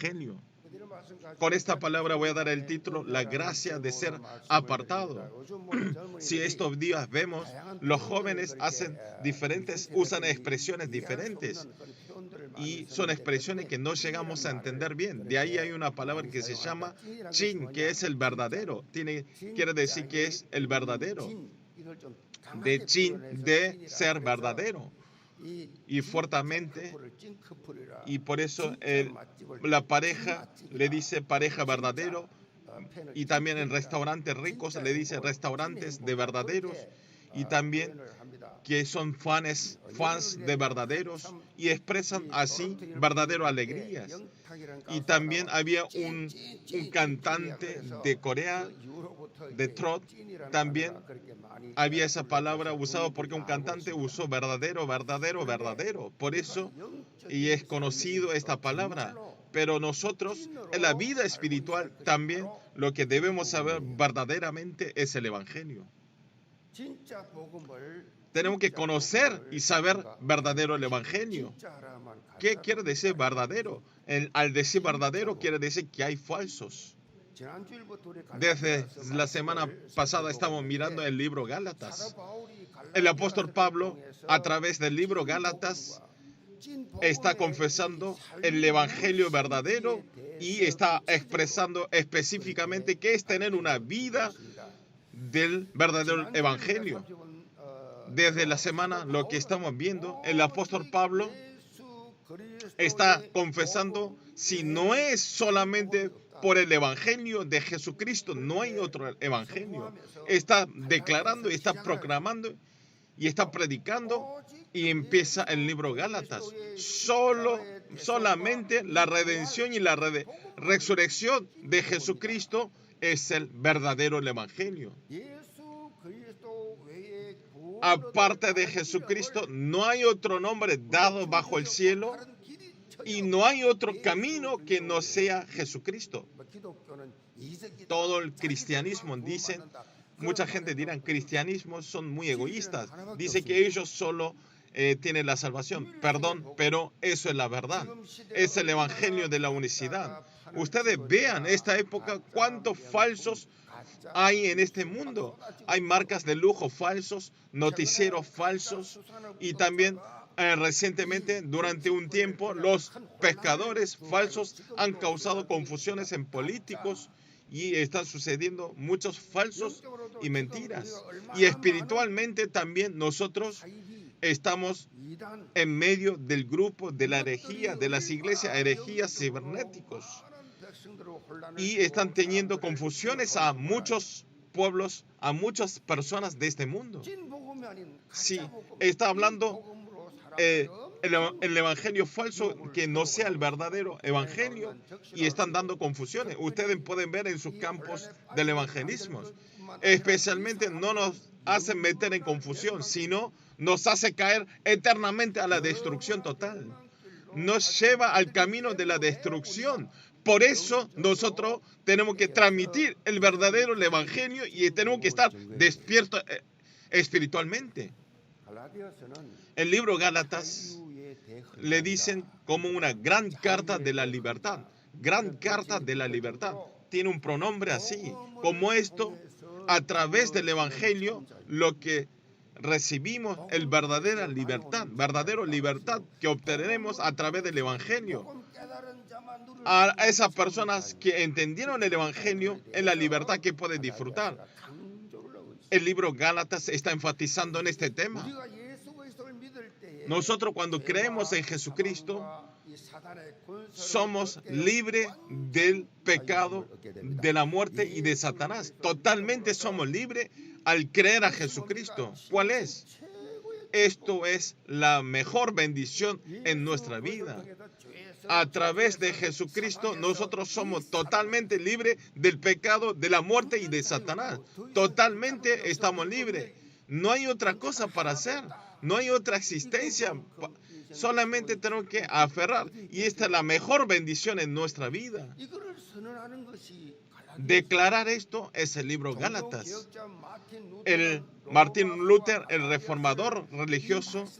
evangelio. Con esta palabra voy a dar el título, la gracia de ser apartado. Si estos días vemos, los jóvenes usan expresiones diferentes. Y son expresiones que no llegamos a entender bien. De ahí hay una palabra que se llama chin, que es el verdadero. Quiere decir que es el verdadero. De chin, de ser verdadero. Y fuertemente, y por eso la pareja le dice pareja verdadero, y también en restaurantes ricos le dice restaurantes de verdaderos, y también que son fans de verdaderos, y expresan así verdadero alegrías. Y también había un cantante de Corea, de trot, también había esa palabra usada porque un cantante usó verdadero, verdadero, verdadero. Por eso, y es conocido esta palabra. Pero nosotros, en la vida espiritual, también lo que debemos saber verdaderamente es el Evangelio. Tenemos que conocer y saber verdadero el Evangelio. ¿Qué quiere decir verdadero? Al decir verdadero quiere decir que hay falsos. Desde la semana pasada estamos mirando el libro Gálatas. El apóstol Pablo, a través del libro Gálatas, está confesando el evangelio verdadero y está expresando específicamente qué es tener una vida del verdadero evangelio. Desde la semana, lo que estamos viendo, el apóstol Pablo está confesando si no es solamente por el evangelio de Jesucristo, no hay otro evangelio. Está declarando y está proclamando y está predicando, y empieza el libro Gálatas. Solamente la redención y la resurrección de Jesucristo es el verdadero evangelio. Aparte de Jesucristo, no hay otro nombre dado bajo el cielo y no hay otro camino que no sea Jesucristo. Todo el cristianismo, dicen, mucha gente dirá, cristianismo son muy egoístas. Dice que ellos solo tienen la salvación. Perdón, pero eso es la verdad. Es el evangelio de la unicidad. Ustedes vean esta época cuántos falsos hay en este mundo. Hay marcas de lujo falsos, noticieros falsos, y también recientemente, durante un tiempo, los pescadores falsos han causado confusiones en políticos y están sucediendo muchos falsos y mentiras. Y espiritualmente también nosotros estamos en medio del grupo de la herejía, de las iglesias herejías cibernéticos. Y están teniendo confusiones a muchos pueblos, a muchas personas de este mundo. Sí, está hablando el evangelio falso que no sea el verdadero evangelio, y están dando confusiones. Ustedes pueden ver en sus campos del evangelismo. Especialmente no nos hacen meter en confusión, sino nos hace caer eternamente a la destrucción total. Nos lleva al camino de la destrucción. Por eso nosotros tenemos que transmitir el verdadero evangelio y tenemos que estar despiertos espiritualmente. El libro Gálatas le dicen como una gran carta de la libertad. Gran carta de la libertad. Tiene un pronombre así. Como esto, a través del evangelio, lo que recibimos es verdadera libertad que obtendremos a través del evangelio. A esas personas que entendieron el evangelio, es la libertad que pueden disfrutar. El libro Gálatas está enfatizando en este tema. Nosotros, cuando creemos en Jesucristo, somos libres del pecado, de la muerte y de Satanás. Totalmente somos libres al creer a Jesucristo. ¿Cuál es? Esto es la mejor bendición en nuestra vida. A través de Jesucristo nosotros somos totalmente libres del pecado, de la muerte y de Satanás. Totalmente estamos libres. No hay otra cosa para hacer. No hay otra existencia. Solamente tenemos que aferrar. Y esta es la mejor bendición en nuestra vida. Declarar esto es el libro Gálatas. El Martín Luther, el reformador religioso,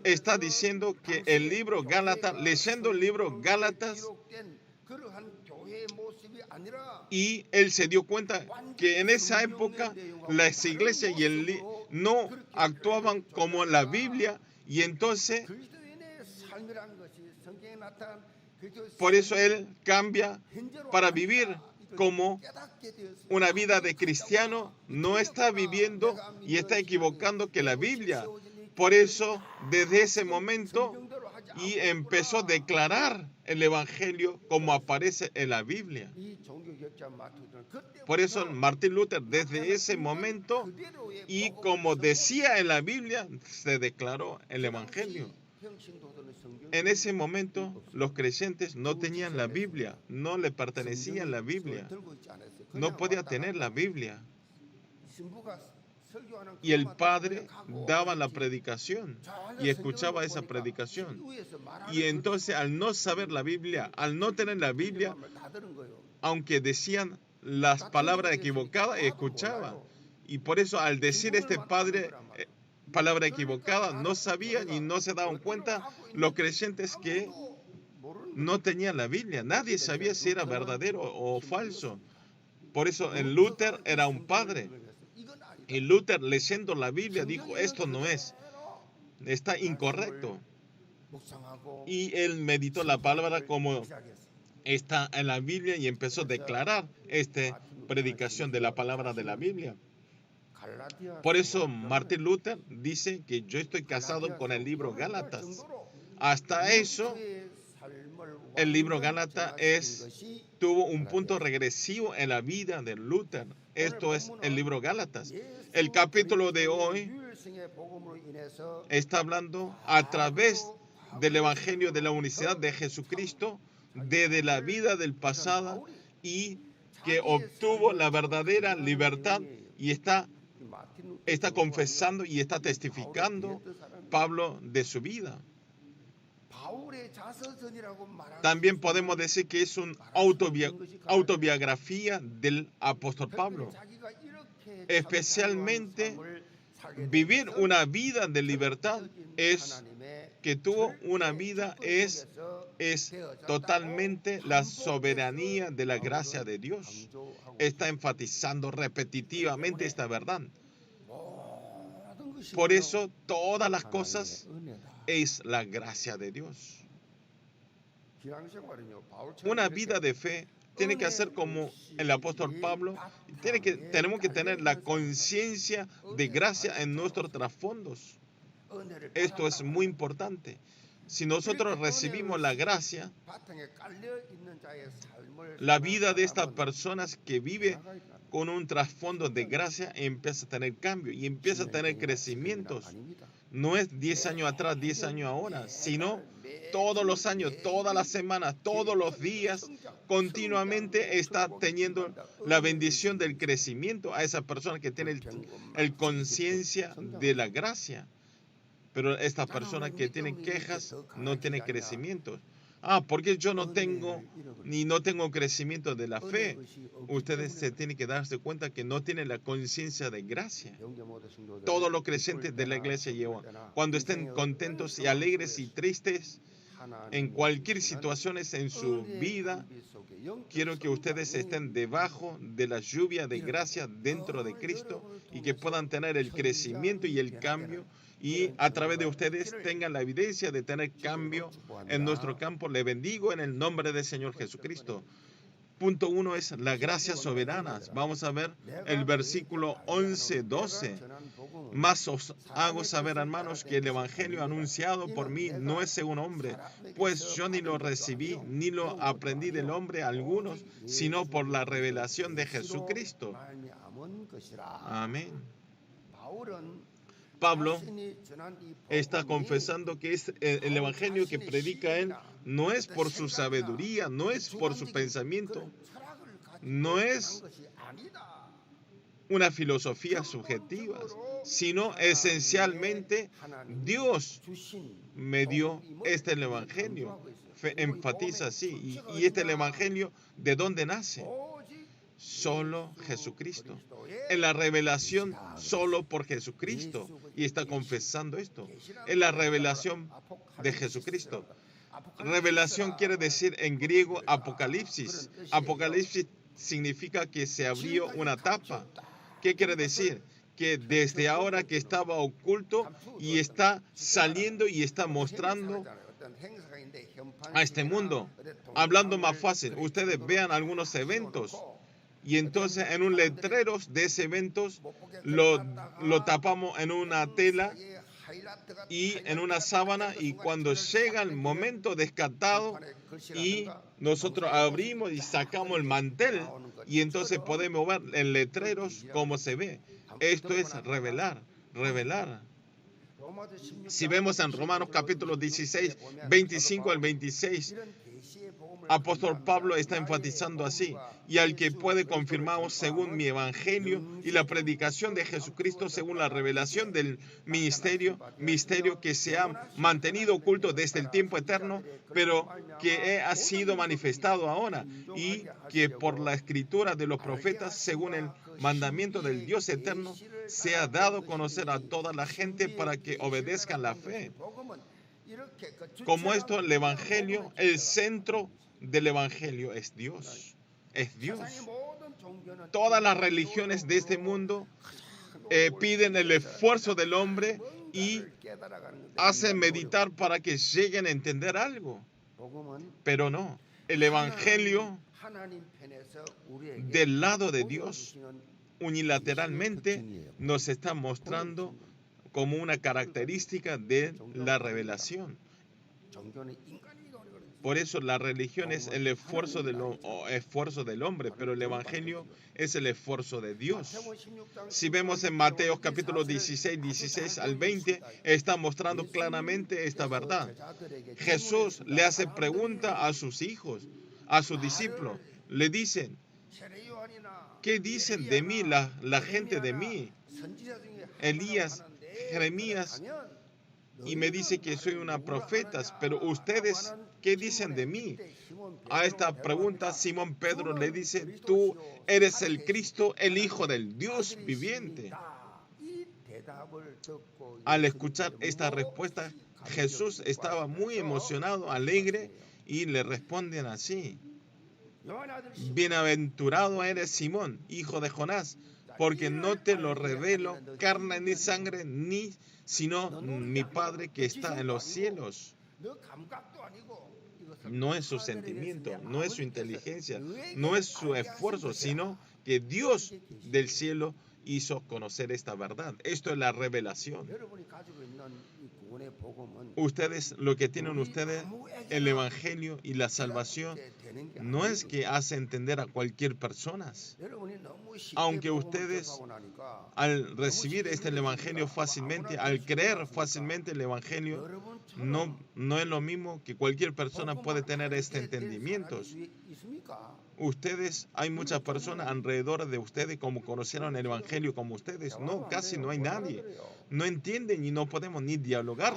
está diciendo que el libro Gálatas, leyendo el libro Gálatas, Y él se dio cuenta que en esa época las iglesias no actuaban como la Biblia, y entonces por eso él cambia para vivir como una vida de cristiano. No está viviendo y está equivocando que la Biblia. Por eso, desde ese momento, y empezó a declarar el Evangelio como aparece en la Biblia. Por eso Martín Lutero, desde ese momento, y como decía en la Biblia, se declaró el Evangelio. En ese momento, los creyentes no tenían la Biblia, no le pertenecía la Biblia, no podía tener la Biblia. Y el padre daba la predicación y escuchaba esa predicación. Y entonces, al no saber la Biblia, al no tener la Biblia, aunque decían las palabras equivocadas, escuchaba. Y por eso, al decir este padre palabra equivocada, no sabían y no se daban cuenta los creyentes que no tenían la Biblia. Nadie sabía si era verdadero o falso. Por eso el Lutero era un padre. Y Lutero, leyendo la Biblia, dijo, esto no es, está incorrecto. Y él meditó la palabra como está en la Biblia y empezó a declarar esta predicación de la palabra de la Biblia. Por eso Martín Lutero dice que yo estoy casado con el libro Gálatas. Hasta eso, el libro Gálatas tuvo un punto regresivo en la vida de Lutero. Esto es el libro Gálatas. El capítulo de hoy está hablando a través del Evangelio de la unicidad de Jesucristo, desde la vida del pasado, y que obtuvo la verdadera libertad y está confesando y está testificando Pablo de su vida. También podemos decir que es una autobiografía del apóstol Pablo. Especialmente vivir una vida de libertad es totalmente la soberanía de la gracia de Dios. Está enfatizando repetitivamente esta verdad. Por eso todas las cosas es la gracia de Dios. Una vida de fe tiene que hacer como el apóstol Pablo. Tenemos que tener la conciencia de gracia en nuestros trasfondos. Esto es muy importante. Si nosotros recibimos la gracia, la vida de estas personas que vive con un trasfondo de gracia empieza a tener cambio y empieza a tener crecimientos. No es 10 años atrás, 10 años ahora, sino todos los años, todas las semanas, todos los días, continuamente está teniendo la bendición del crecimiento a esa persona que tiene el conciencia de la gracia. Pero esta persona que tiene quejas no tiene crecimiento. Porque yo no tengo crecimiento de la fe. Ustedes se tienen que darse cuenta que no tienen la conciencia de gracia. Todos los creyentes de la iglesia llevan. Cuando estén contentos y alegres y tristes, en cualquier situación en su vida, quiero que ustedes estén debajo de la lluvia de gracia dentro de Cristo y que puedan tener el crecimiento y el cambio. Y a través de ustedes tengan la evidencia de tener cambio en nuestro campo. Le bendigo en el nombre del Señor Jesucristo. Punto 1 es la gracia soberana. Vamos a ver el versículo 11-12. Mas os hago saber, hermanos, que el evangelio anunciado por mí no es según hombre, pues yo ni lo recibí ni lo aprendí del hombre algunos, sino por la revelación de Jesucristo. Amén. Pablo está confesando que el evangelio que predica él no es por su sabiduría, no es por su pensamiento, no es una filosofía subjetiva, sino esencialmente Dios me dio este evangelio. Enfatiza así. Y este evangelio, ¿de dónde nace? Solo Jesucristo. En la revelación solo por Jesucristo. Y está confesando esto. En la revelación de Jesucristo. Revelación quiere decir en griego apocalipsis. Apocalipsis significa que se abrió una tapa. ¿Qué quiere decir? Que desde ahora que estaba oculto y está saliendo y está mostrando a este mundo. Hablando más fácil, ustedes vean algunos eventos y entonces en un letrero de ese evento lo tapamos en una tela y en una sábana, y cuando llega el momento descartado y nosotros abrimos y sacamos el mantel y entonces podemos ver en letreros cómo se ve. Esto es revelar, revelar. Si vemos en Romanos capítulo 16, 25 al 26, apóstol Pablo está enfatizando así: y al que puede confirmaros según mi evangelio y la predicación de Jesucristo según la revelación del misterio que se ha mantenido oculto desde el tiempo eterno, pero que ha sido manifestado ahora, y que por la escritura de los profetas, según el mandamiento del Dios eterno, se ha dado a conocer a toda la gente para que obedezcan la fe. Como esto, el evangelio, el centro del evangelio es Dios. Es Dios. Todas las religiones de este mundo piden el esfuerzo del hombre y hacen meditar para que lleguen a entender algo. Pero no, el evangelio del lado de Dios unilateralmente nos está mostrando como una característica de la revelación. Por eso la religión es el esfuerzo del hombre, pero el evangelio es el esfuerzo de Dios. Si vemos en Mateo capítulo 16 al 20, está mostrando claramente esta verdad. Jesús le hace pregunta a sus hijos, a sus discípulos. Le dicen: ¿qué dicen de mí la gente de mí? Elías, Jeremías, y me dice que soy una profeta, pero ustedes, ¿qué dicen de mí? A esta pregunta Simón Pedro le dice: tú eres el Cristo, el Hijo del Dios viviente. Al escuchar esta respuesta, Jesús estaba muy emocionado, alegre, y le responden así: bienaventurado eres Simón, hijo de Jonás, porque no te lo revelo carne ni sangre, sino mi Padre que está en los cielos. No es su sentimiento, no es su inteligencia, no es su esfuerzo, sino que Dios del cielo hizo conocer esta verdad. Esto es la revelación. Ustedes, lo que tienen ustedes, el evangelio y la salvación, no es que hace entender a cualquier persona. Aunque ustedes, al recibir el evangelio fácilmente, al creer fácilmente el evangelio, no es lo mismo que cualquier persona puede tener este entendimiento. Ustedes, hay muchas personas alrededor de ustedes como conocieron el evangelio como ustedes. No, casi no hay nadie. No entienden y no podemos ni dialogar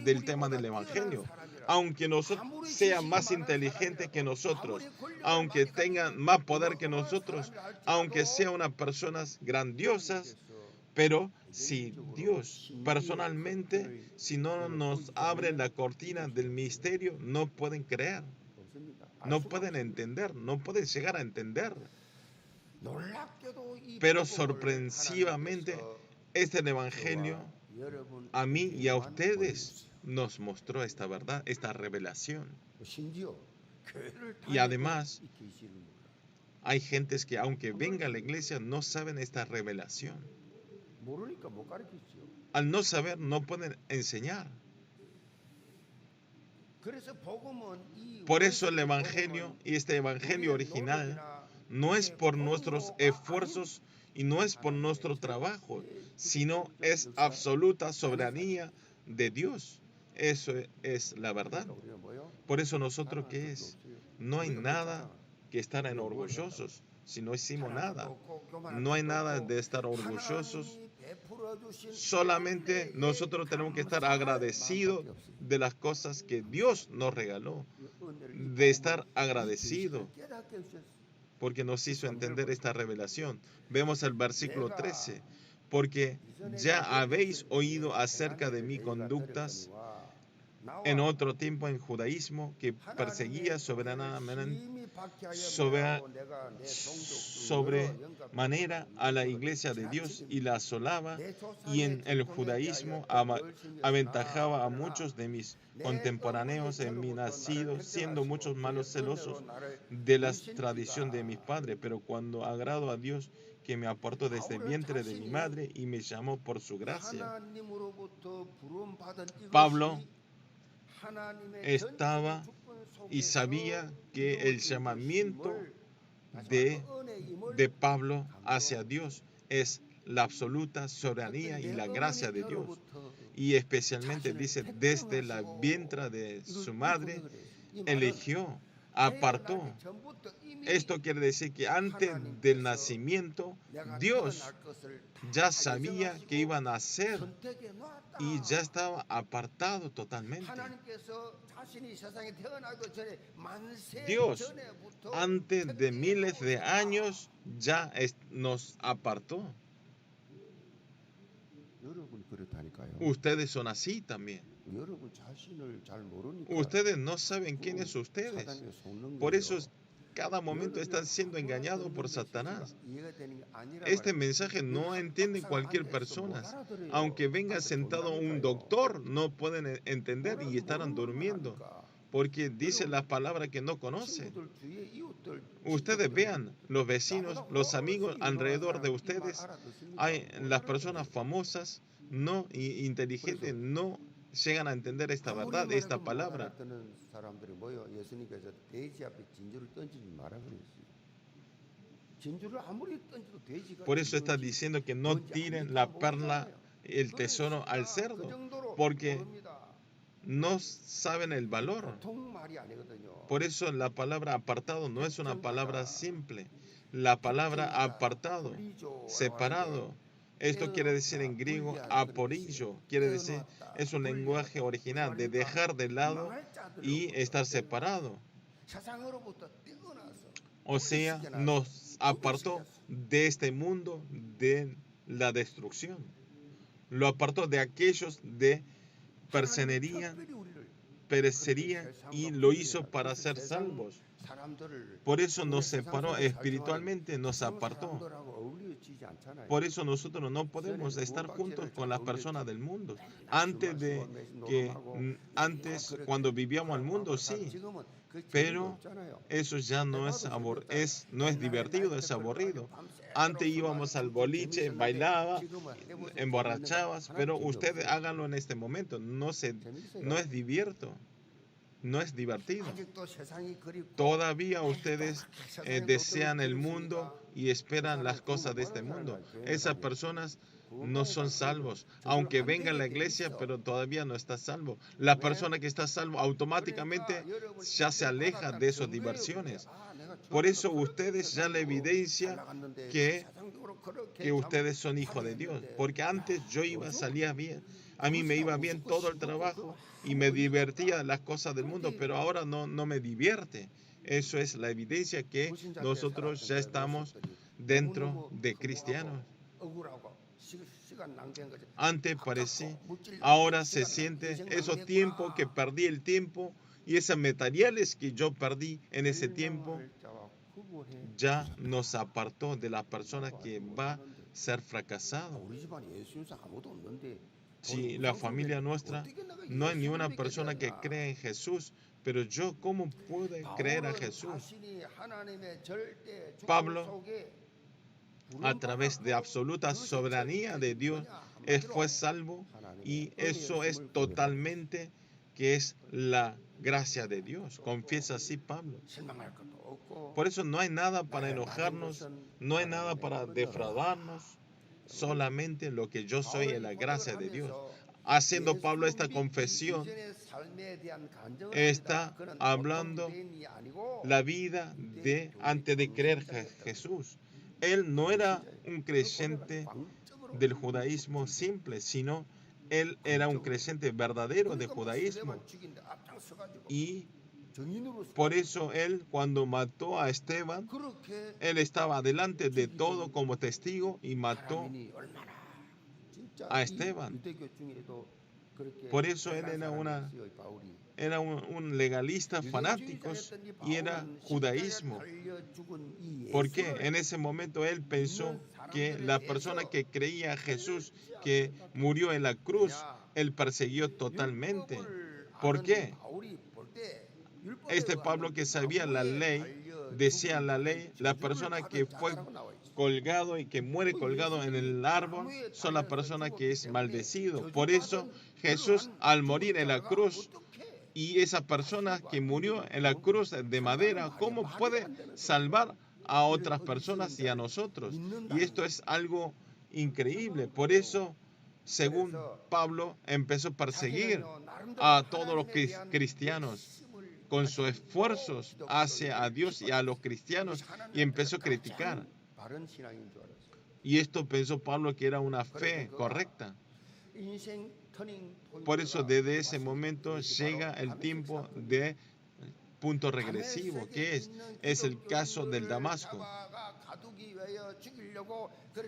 del tema del evangelio. Aunque nosotros sean más inteligentes que nosotros, aunque tengan más poder que nosotros, aunque sean unas personas grandiosas, pero si Dios personalmente, si no nos abre la cortina del misterio, no pueden creer. No pueden entender, no pueden llegar a entender. Pero sorpresivamente, este evangelio a mí y a ustedes nos mostró esta verdad, esta revelación. Y además, hay gentes que aunque venga a la iglesia no saben esta revelación. Al no saber, no pueden enseñar. Por eso el evangelio y este evangelio original no es por nuestros esfuerzos y no es por nuestro trabajo, sino es absoluta soberanía de Dios. Eso es la verdad. Por eso nosotros, ¿qué es? No hay nada que estar orgullosos si no hicimos nada. No hay nada de estar orgullosos. Solamente nosotros tenemos que estar agradecidos de las cosas que Dios nos regaló, de estar agradecidos, porque nos hizo entender esta revelación. Vemos el versículo 13, porque ya habéis oído acerca de mis conductas en otro tiempo en judaísmo que perseguía sobremanera a la iglesia de Dios y la asolaba, y en el judaísmo aventajaba a muchos de mis contemporáneos en mi nacido, siendo muchos malos celosos de la tradición de mis padres, pero cuando agrado a Dios, que me apartó desde el vientre de mi madre y me llamó por su gracia. Pablo estaba y sabía que el llamamiento de Pablo hacia Dios es la absoluta soberanía y la gracia de Dios. Y especialmente dice, desde la vientre de su madre, eligió, apartó. Esto quiere decir que antes del nacimiento, Dios ya sabía que iba a nacer y ya estaba apartado totalmente. Dios, antes de miles de años, ya nos apartó. Ustedes son así también. Ustedes no saben quién es ustedes. Por eso cada momento están siendo engañados por Satanás. Este mensaje no entiende cualquier persona. Aunque venga sentado un doctor, no pueden entender y estarán durmiendo, porque dice las palabras que no conocen. Ustedes vean, los vecinos, los amigos alrededor de ustedes, hay las personas famosas, no inteligentes, no llegan a entender esta verdad, esta palabra. Por eso está diciendo que no tiren la perla, el tesoro al cerdo, porque no saben el valor. Por eso la palabra apartado no es una palabra simple. La palabra apartado, separado, esto quiere decir en griego aporillo, quiere decir, es un lenguaje original de dejar de lado y estar separado. O sea, nos apartó de este mundo de la destrucción. Lo apartó de aquellos de perecería y lo hizo para ser salvos. Por eso nos separó espiritualmente, nos apartó. Por eso nosotros no podemos estar juntos con las personas del mundo. Antes cuando vivíamos al mundo, sí. Pero eso ya no es divertido, es aburrido. Antes íbamos al boliche, bailaba, emborrachabas, pero ustedes háganlo en este momento. No es divertido. No es divertido. Todavía ustedes desean el mundo y esperan las cosas de este mundo. Esas personas no son salvos. Aunque venga a la iglesia, pero todavía no está salvo. La persona que está salvo automáticamente ya se aleja de esas diversiones. Por eso ustedes ya la evidencia que ustedes son hijos de Dios. Porque antes salía bien. A mí me iba bien todo el trabajo y me divertía las cosas del mundo, pero ahora no me divierte. Eso es la evidencia que nosotros ya estamos dentro de cristianos. Antes parecía, ahora se siente esos tiempos que perdí el tiempo y esos materiales que yo perdí en ese tiempo ya nos apartó de la persona que va a ser fracasado. Si la familia nuestra no hay ni una persona que cree en Jesús, pero yo, ¿cómo puedo creer a Jesús? Pablo, a través de absoluta soberanía de Dios, fue salvo, y eso es totalmente que es la gracia de Dios. Confiesa así Pablo. Por eso no hay nada para enojarnos, no hay nada para defraudarnos. Solamente lo que yo soy es la gracia de Dios. Haciendo Pablo esta confesión, está hablando la vida de antes de creer Jesús. Él no era un creyente del judaísmo simple, sino él era un creyente verdadero del judaísmo. Y por eso él, cuando mató a Esteban, él estaba delante de todo como testigo y mató a Esteban. Por eso él era un legalista fanático y era judaísmo. ¿Por qué? En ese momento él pensó que la persona que creía a Jesús, que murió en la cruz, él persiguió totalmente. ¿Por qué? Este Pablo que sabía la ley, decía la ley, la persona que fue colgado y que muere colgado en el árbol son la persona que es maldecido. Por eso Jesús al morir en la cruz, y esa persona que murió en la cruz de madera, ¿cómo puede salvar a otras personas y a nosotros? Y esto es algo increíble. Por eso, según Pablo, empezó a perseguir a todos los cristianos con sus esfuerzos hacia Dios y a los cristianos, y empezó a criticar. Y esto pensó Pablo que era una fe correcta. Por eso desde ese momento llega el tiempo de punto regresivo, que es el caso del Damasco.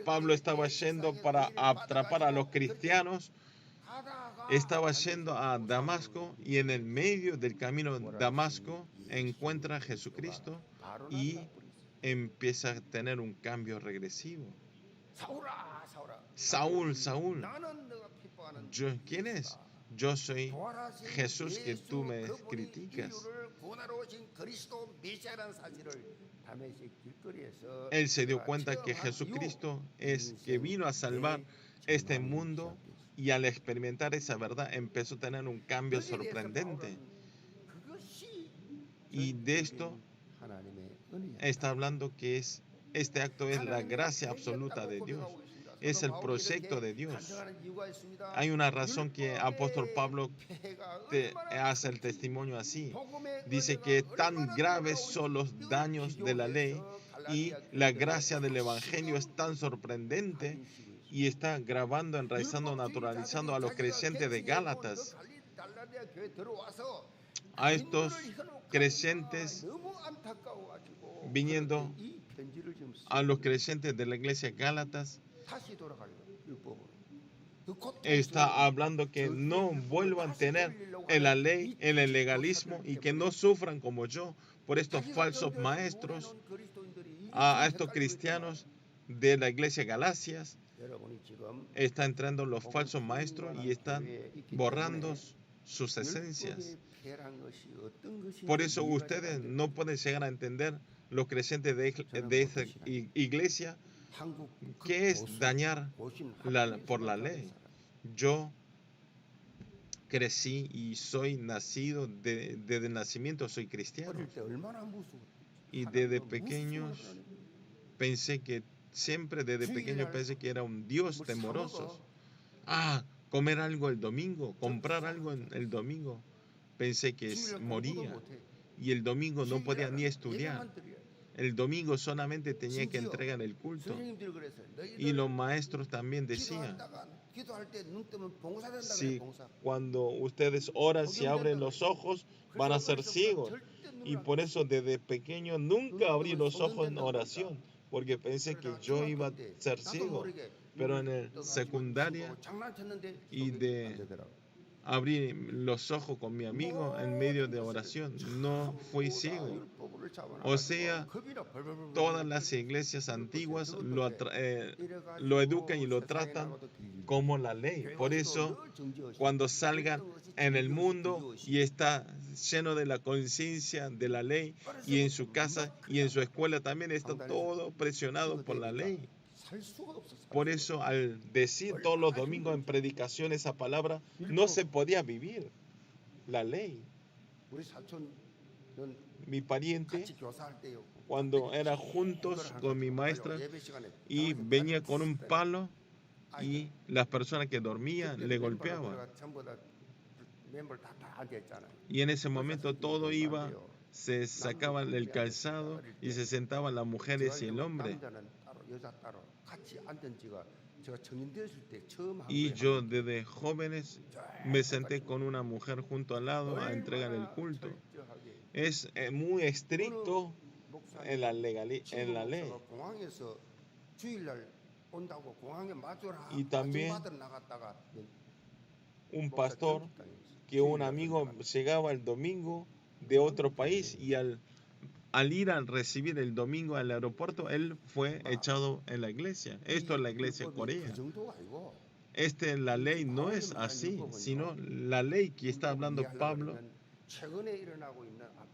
Pablo estaba yendo para atrapar a los cristianos, estaba yendo a Damasco, y en el medio del camino Damasco encuentra a Jesucristo y empieza a tener un cambio regresivo. Saúl, Saúl, ¿quién es? Yo soy Jesús que tú me criticas. Él se dio cuenta que Jesucristo es que vino a salvar este mundo, y al experimentar esa verdad empezó a tener un cambio sorprendente. Y de esto está hablando que este acto es la gracia absoluta de Dios. Es el proyecto de Dios. Hay una razón que el apóstol Pablo hace el testimonio así. Dice que tan graves son los daños de la ley y la gracia del evangelio es tan sorprendente, y está grabando, enraizando, naturalizando a los creyentes de Gálatas. A estos creyentes, viniendo a los creyentes de la iglesia Gálatas, está hablando que no vuelvan a tener en la ley, en el legalismo, y que no sufran como yo por estos falsos maestros, a estos cristianos de la iglesia Galacias. Está entrando los falsos maestros y están borrando sus esencias. Por eso ustedes no pueden llegar a entender, los creyentes de esta iglesia, qué es dañar por la ley. Yo crecí y soy nacido, desde nacimiento soy cristiano. Y desde pequeños pensé que, siempre desde pequeño pensé que era un Dios temoroso. Comer algo el domingo, comprar algo el domingo, pensé que moría. Y el domingo no podía ni estudiar. El domingo solamente tenía que entregar el culto. Y los maestros también decían, si cuando ustedes oran, si abren los ojos, van a ser ciegos. Y por eso desde pequeño nunca abrí los ojos en oración, porque pensé que yo iba a ser ciego. Pero en el secundaria, y abrí los ojos con mi amigo en medio de oración, no fui ciego. O sea, todas las iglesias antiguas lo educan y lo tratan como la ley. Por eso, cuando salgan en el mundo y está lleno de la conciencia de la ley, y en su casa y en su escuela también está todo presionado por la ley. Por eso, al decir todos los domingos en predicación esa palabra, no se podía vivir la ley. Mi pariente, cuando era juntos con mi maestra, y venía con un palo, y las personas que dormían le golpeaban. Y en ese momento todo se sacaba el calzado y se sentaban las mujeres y el hombre. Y yo desde jóvenes me senté con una mujer junto al lado a entregar el culto. Es muy estricto en la ley. Y también un pastor que un amigo llegaba el domingo de otro país y al ir a recibir el domingo al aeropuerto, él fue echado en la iglesia. Esto es la iglesia coreana. La ley no es así, sino la ley que está hablando Pablo,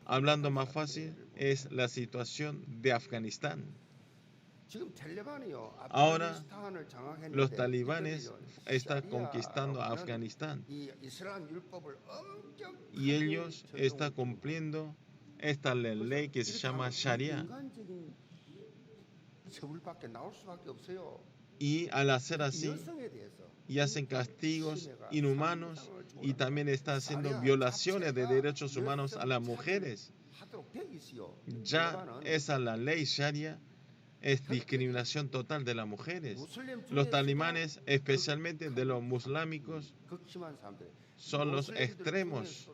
hablando más fácil, es la situación de Afganistán. Ahora los talibanes están conquistando Afganistán y ellos están cumpliendo esta ley que se llama Sharia. Y al hacer así, y hacen castigos inhumanos y también están haciendo violaciones de derechos humanos a las mujeres. Ya esa la ley Sharia es discriminación total de las mujeres. Los talibanes, especialmente de los muslámicos, son los extremos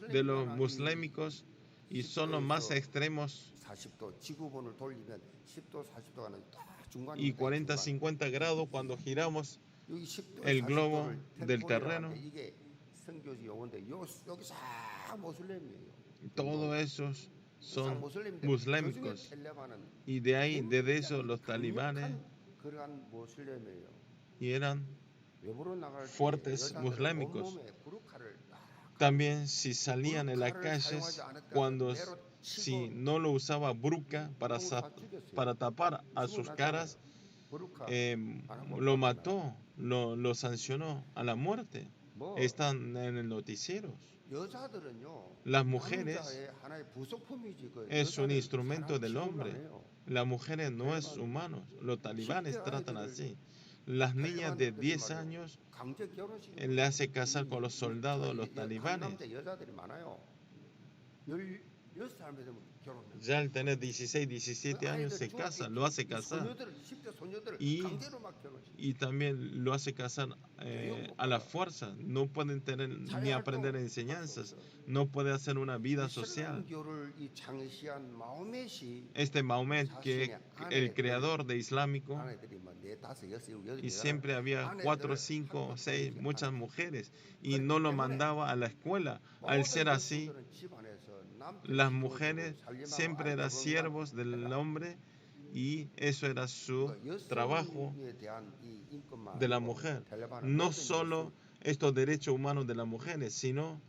de los muslámicos y son los más extremos. Y 40-50 grados cuando giramos el globo del terreno. Todos esos son muslámicos. Y de ahí, desde eso, los talibanes y eran fuertes muslámicos. También si salían en las calles, si no lo usaba burka para tapar a sus caras, lo mató, lo sancionó a la muerte. Están en el noticiero. Las mujeres es un instrumento del hombre. Las mujeres no es humanos. Los talibanes tratan así. Las niñas de 10 años le hace casar con los soldados, los talibanes. Ya al tener 16, 17 años se casa, lo hace casar. Y también lo hace casar a la fuerza. No pueden tener ni aprender enseñanzas. No puede hacer una vida social. Este Mahomet, que es el creador de islámico, y siempre había 4, 5, 6, muchas mujeres, y no lo mandaba a la escuela. Al ser así, las mujeres siempre eran siervos del hombre y eso era su trabajo de la mujer. No solo estos derechos humanos de las mujeres, sino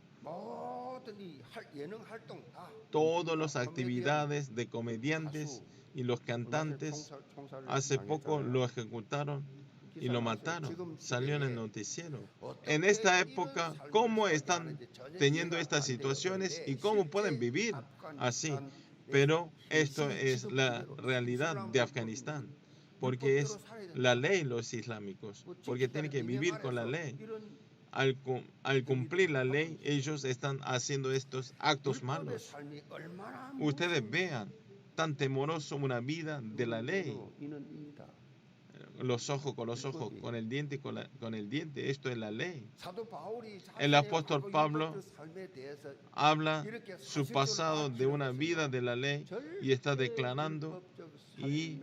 todas las actividades de comediantes y los cantantes. Hace poco lo ejecutaron y lo mataron. Salió en el noticiero. En esta época, ¿cómo están teniendo estas situaciones y cómo pueden vivir así? Pero esto es la realidad de Afganistán, porque es la ley los islámicos, porque tienen que vivir con la ley. Al cumplir la ley, ellos están haciendo estos actos malos. Ustedes vean, tan temoroso una vida de la ley. Los ojos con los ojos, con el diente con el diente, esto es la ley. El apóstol Pablo habla su pasado de una vida de la ley y está declarando y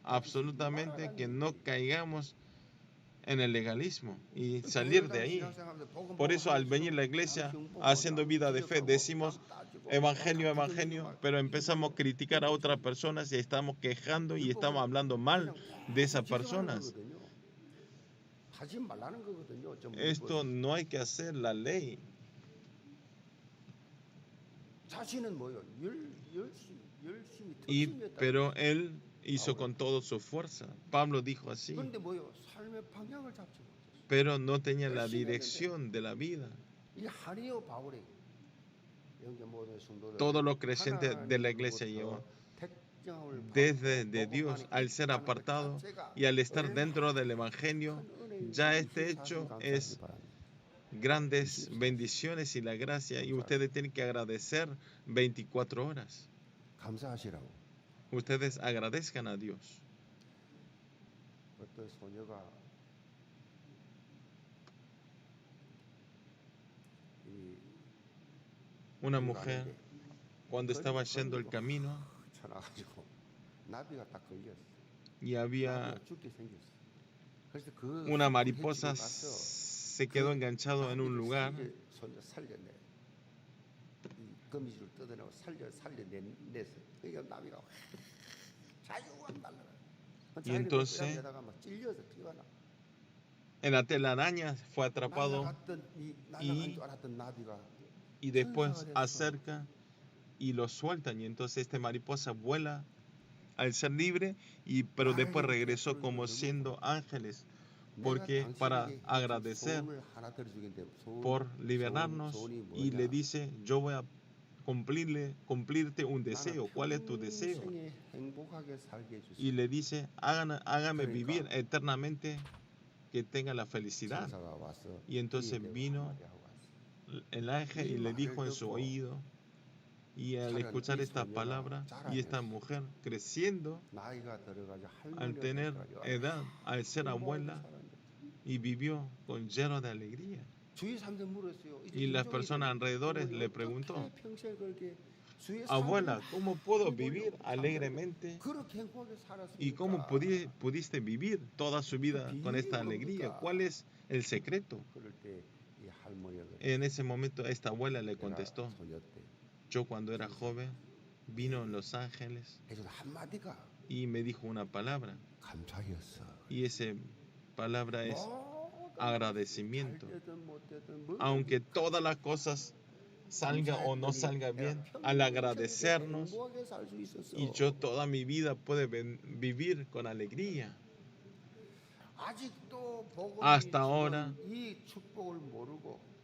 absolutamente que no caigamos en el legalismo y salir de ahí. Por eso al venir a la iglesia haciendo vida de fe decimos evangelio, evangelio, pero empezamos a criticar a otras personas y estamos quejando y estamos hablando mal de esas personas. Esto no hay que hacer la ley. Pero él hizo con toda su fuerza. Pablo dijo así. Pero no tenía la dirección de la vida. Todos los creyentes de la iglesia llevan desde de Dios al ser apartado y al estar dentro del evangelio. Ya este hecho es grandes bendiciones y la gracia, y ustedes tienen que agradecer 24 horas. Ustedes agradezcan a Dios. Una mujer, cuando estaba yendo el camino, y había una mariposa se quedó enganchado en un lugar y entonces en la telaraña fue atrapado y después acerca y lo sueltan y entonces esta mariposa vuela al ser libre pero después regresó como siendo ángeles porque para agradecer por liberarnos y le dice yo voy a cumplirte un deseo. ¿Cuál es tu deseo? Y le dice hágame vivir eternamente, que tenga la felicidad. Y entonces vino el ángel y le dijo en su oído, y al escuchar esta palabra y esta mujer creciendo al tener edad, al ser abuela, y vivió con lleno de alegría. Y las personas alrededor le preguntó, abuela, ¿cómo puedo vivir alegremente? ¿Y cómo pudiste vivir toda su vida con esta alegría? ¿Cuál es el secreto? En ese momento esta abuela le contestó, yo cuando era joven vino en Los Ángeles y me dijo una palabra. Y esa palabra es agradecimiento. Aunque todas las cosas salga o no salga bien, al agradecernos, y yo toda mi vida puedo vivir con alegría. Hasta ahora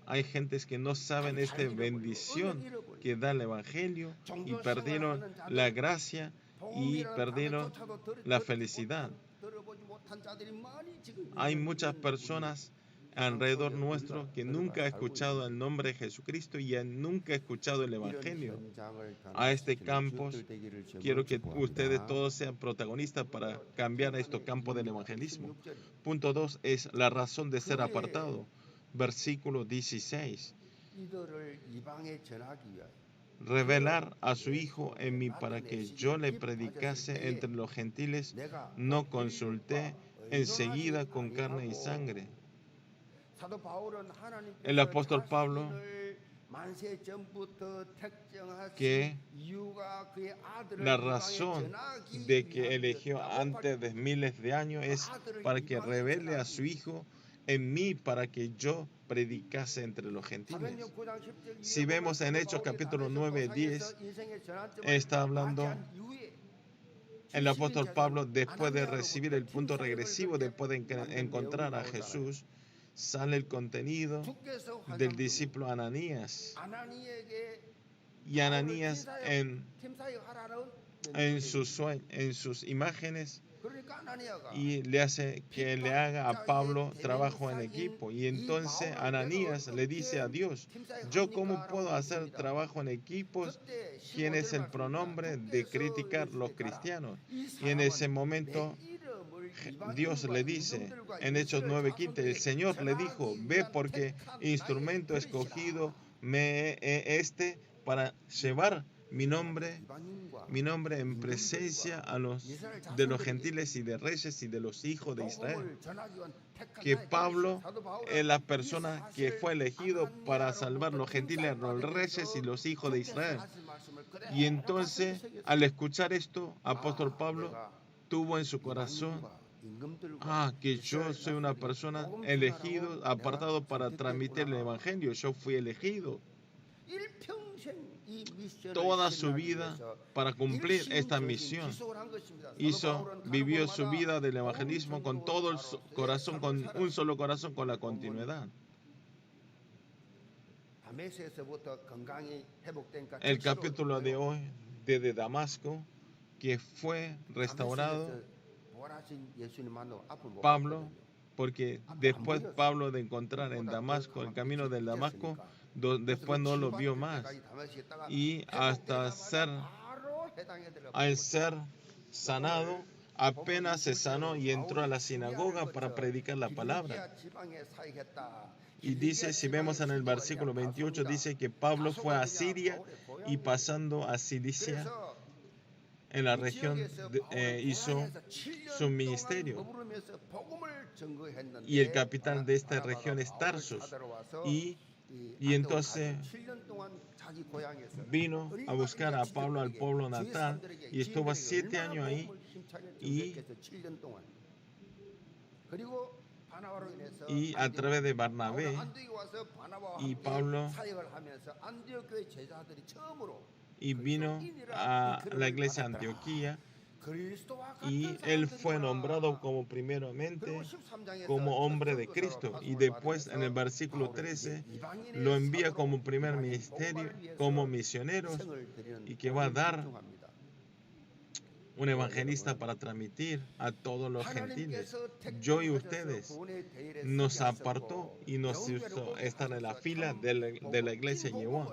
hay gentes que no saben esta bendición que da el Evangelio y perdieron la gracia y perdieron la felicidad. Hay muchas personas alrededor nuestro que nunca han escuchado el nombre de Jesucristo y nunca han escuchado el Evangelio. A este campus quiero que ustedes todos sean protagonistas para cambiar estos campos del evangelismo. Punto 2 es la razón de ser apartado. Versículo 16. Revelar a su Hijo en mí para que yo le predicase entre los gentiles, no consulté enseguida con carne y sangre. El apóstol Pablo, que la razón de que eligió antes de miles de años es para que revele a su Hijo en mí para que yo predicase entre los gentiles. Si vemos en Hechos capítulo 9, 10, está hablando el apóstol Pablo después de recibir el punto regresivo, después de encontrar a Jesús, sale el contenido del discípulo Ananías. Y Ananías en sus imágenes y le hace que le haga a Pablo trabajo en equipo. Y entonces Ananías le dice a Dios, ¿yo cómo puedo hacer trabajo en equipos? ¿Quién es el pronombre de criticar los cristianos? Y en ese momento Dios le dice en Hechos 9:15, el Señor le dijo, ve porque instrumento escogido me este para llevar mi nombre en presencia de los gentiles y de reyes y de los hijos de Israel. Que Pablo es la persona que fue elegido para salvar los gentiles, los reyes y los hijos de Israel. Y entonces, al escuchar esto, apóstol Pablo tuvo en su corazón, que yo soy una persona elegido, apartado para transmitir el Evangelio. Yo fui elegido toda su vida para cumplir esta misión. Vivió su vida del evangelismo con todo el corazón, con un solo corazón, con la continuidad. El capítulo de hoy, desde Damasco, que fue restaurado Pablo, porque después Pablo de encontrar en Damasco, el camino del Damasco, después no lo vio más. Y hasta al ser sanado, apenas se sanó y entró a la sinagoga para predicar la palabra. Y dice, si vemos en el versículo 28, dice que Pablo fue a Siria y pasando a Cilicia, en la región hizo su ministerio. Y el capital de esta región es Tarsus. Y entonces vino a buscar a Pablo al pueblo natal y estuvo 7 años ahí. Y a través de Barnabé y Pablo, y vino a la iglesia de Antioquía, y él fue nombrado como primeramente como hombre de Cristo, y después en el versículo 13 lo envía como primer ministerio, como misioneros, y que va a dar un evangelista para transmitir a todos los gentiles. Yo y ustedes nos apartó y nos hizo estar en la fila de la iglesia de Jehová.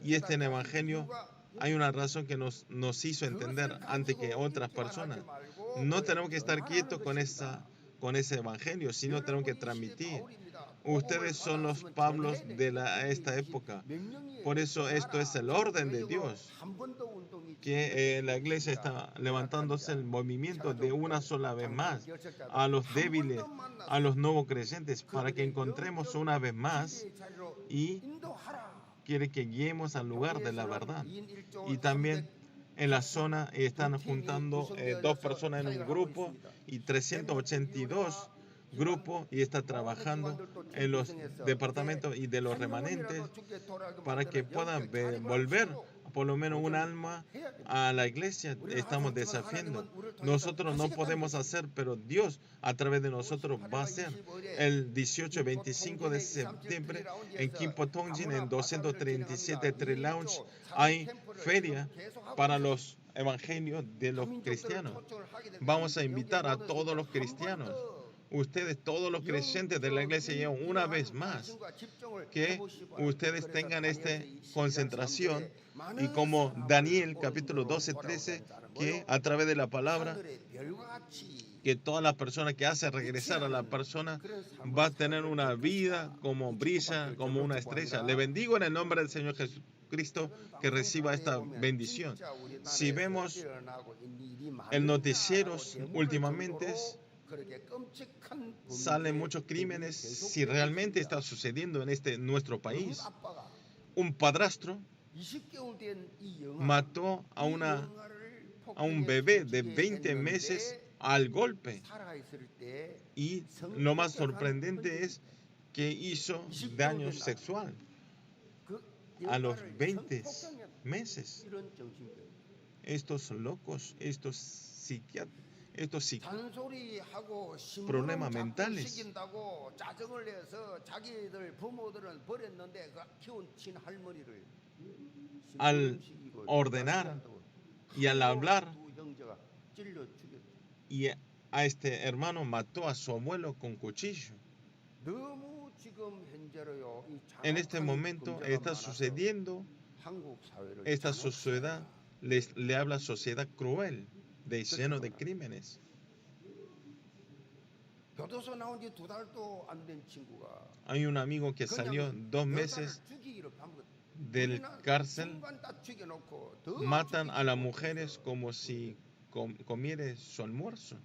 Y este en evangelio hay una razón que nos hizo entender antes que otras personas. No tenemos que estar quietos con ese evangelio, sino tenemos que transmitir. Ustedes son los Pablos de esta época. Por eso esto es el orden de Dios, que la iglesia está levantándose el movimiento de una sola vez más a los débiles, a los nuevos creyentes, para que encontremos una vez más, y quiere que guiemos al lugar de la verdad. Y también en la zona están juntando 2 personas en un grupo y 382 grupos, y está trabajando en los departamentos y de los remanentes para que puedan volver por lo menos un alma a la iglesia. Estamos desafiando. Nosotros no podemos hacer, pero Dios a través de nosotros va a hacer. El 18 y 25 de septiembre en Kimpo Tongjin, en 237 Tree Lounge, hay feria para los evangelios de los cristianos. Vamos a invitar a todos los cristianos, ustedes, todos los creyentes de la iglesia, una vez más, que ustedes tengan esta concentración, y como Daniel capítulo 12, 13, que a través de la palabra, que todas las personas que hacen regresar a la persona va a tener una vida como brilla, como una estrella. Le bendigo en el nombre del Señor Jesucristo, que reciba esta bendición. Si vemos el noticiero últimamente, salen muchos crímenes. Si realmente está sucediendo en nuestro país, un padrastro mató a un bebé de 20 meses al golpe, y lo más sorprendente es que hizo daño sexual a los 20 meses. Estos locos, estos problemas mentales, al ordenar y al hablar, y a este hermano mató a su abuelo con cuchillo. En este momento está sucediendo, esta sociedad le habla sociedad cruel, lleno de crímenes. Hay un amigo que salió 2 meses del cárcel, matan a las mujeres como si comiera su almuerzo,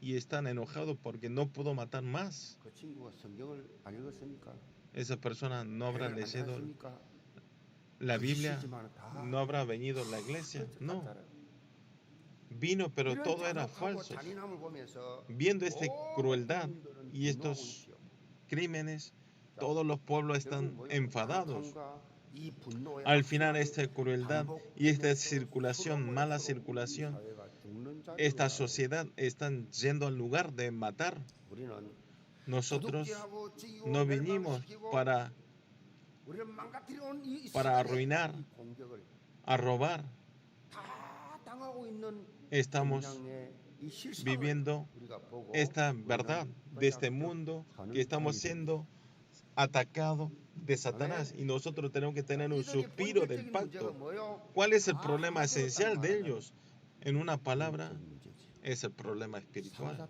y están enojados porque no pudo matar más. Esa persona no habrá leído la Biblia, no habrá venido a la iglesia, no. Vino, pero todo era falso. Viendo esta crueldad y estos crímenes, todos los pueblos están enfadados. Al final, esta crueldad y esta circulación, mala circulación, esta sociedad están yendo al lugar de matar. Nosotros no vinimos para arruinar, a robar. Estamos viviendo esta verdad de este mundo, que estamos siendo atacados de Satanás, y nosotros tenemos que tener un suspiro del pacto. ¿Cuál es el problema esencial de ellos? En una palabra, es el problema espiritual.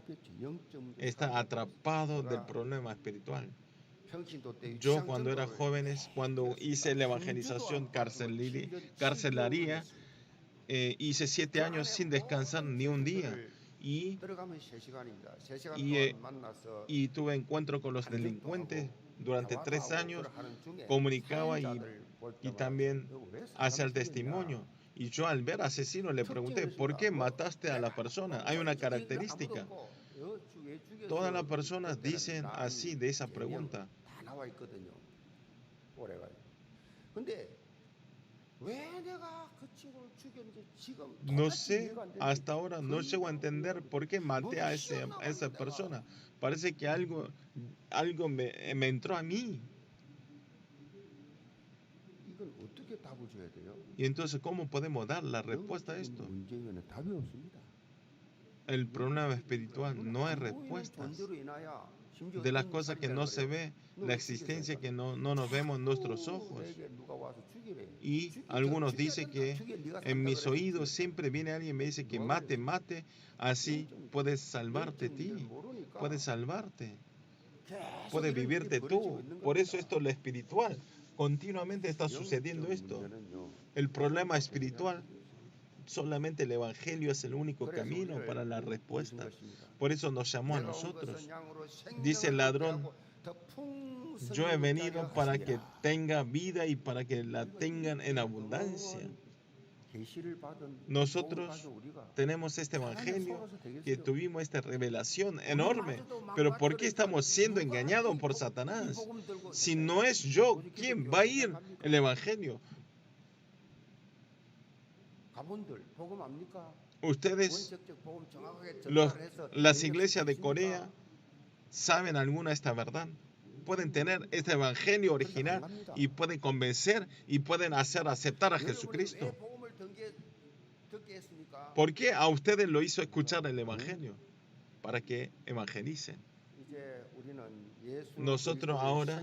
Está atrapado del problema espiritual. Yo, cuando era joven, cuando hice la evangelización carcelaria, hice 7 años sin descansar ni un día. Y tuve encuentro con los delincuentes durante 3 años, comunicaba y también hacía el testimonio. Y yo al ver asesino le pregunté, ¿por qué mataste a la persona? Hay una característica. Todas las personas dicen así de esa pregunta. No sé, hasta ahora no llego a entender por qué maté a esa persona. Parece que algo me entró a mí. Y entonces, ¿cómo podemos dar la respuesta a esto? El problema espiritual no hay respuestas. De las cosas que no se ve, la existencia que no nos vemos en nuestros ojos. Y algunos dicen que en mis oídos siempre viene alguien y me dice que mate, así puedes salvarte ti, puedes salvarte, puedes vivirte tú. Por eso esto es lo espiritual. Continuamente está sucediendo esto. El problema espiritual, solamente el Evangelio es el único camino para la respuesta. Por eso nos llamó a nosotros. Dice el ladrón, yo he venido para que tenga vida y para que la tengan en abundancia. Nosotros tenemos este Evangelio, que tuvimos esta revelación enorme. Pero ¿por qué estamos siendo engañados por Satanás? Si no es yo, ¿quién va a ir el Evangelio? Ustedes, las iglesias de Corea, ¿saben alguna de esta verdad? Pueden tener este evangelio original y pueden convencer y pueden hacer aceptar a Jesucristo. ¿Por qué a ustedes lo hizo escuchar el evangelio? Para que evangelicen. Nosotros ahora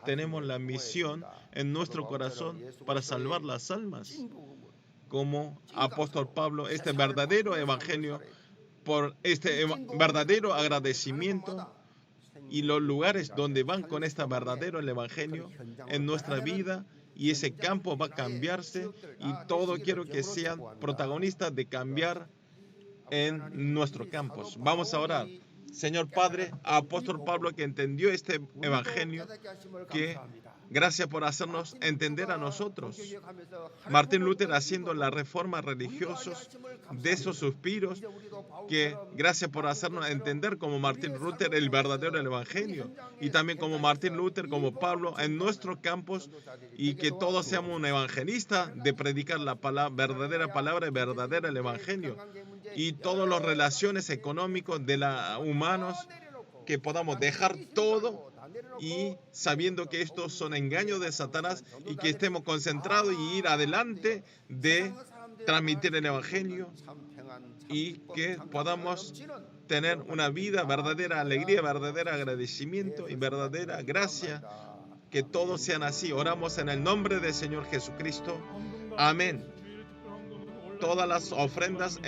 tenemos la misión en nuestro corazón para salvar las almas. Como apóstol Pablo, este verdadero evangelio, por este verdadero agradecimiento y los lugares donde van con este verdadero el evangelio en nuestra vida, y ese campo va a cambiarse y todo quiero que sean protagonistas de cambiar en nuestros campos. Vamos a orar. Señor Padre, apóstol Pablo que entendió este evangelio, que gracias por hacernos entender a nosotros. Martín Lutero haciendo la reforma religiosa de esos suspiros, que gracias por hacernos entender como Martín Lutero el verdadero evangelio, y también como Martín Lutero, como Pablo en nuestros campos, y que todos seamos un evangelista de predicar la verdadera palabra y verdadera el evangelio, y todas las relaciones económicas de los humanos, que podamos dejar todo y sabiendo que estos son engaños de Satanás, y que estemos concentrados y ir adelante de transmitir el evangelio, y que podamos tener una vida verdadera alegría, verdadera agradecimiento y verdadera gracia. Que todos sean así. Oramos en el nombre del Señor Jesucristo. Amén. Todas las ofrendas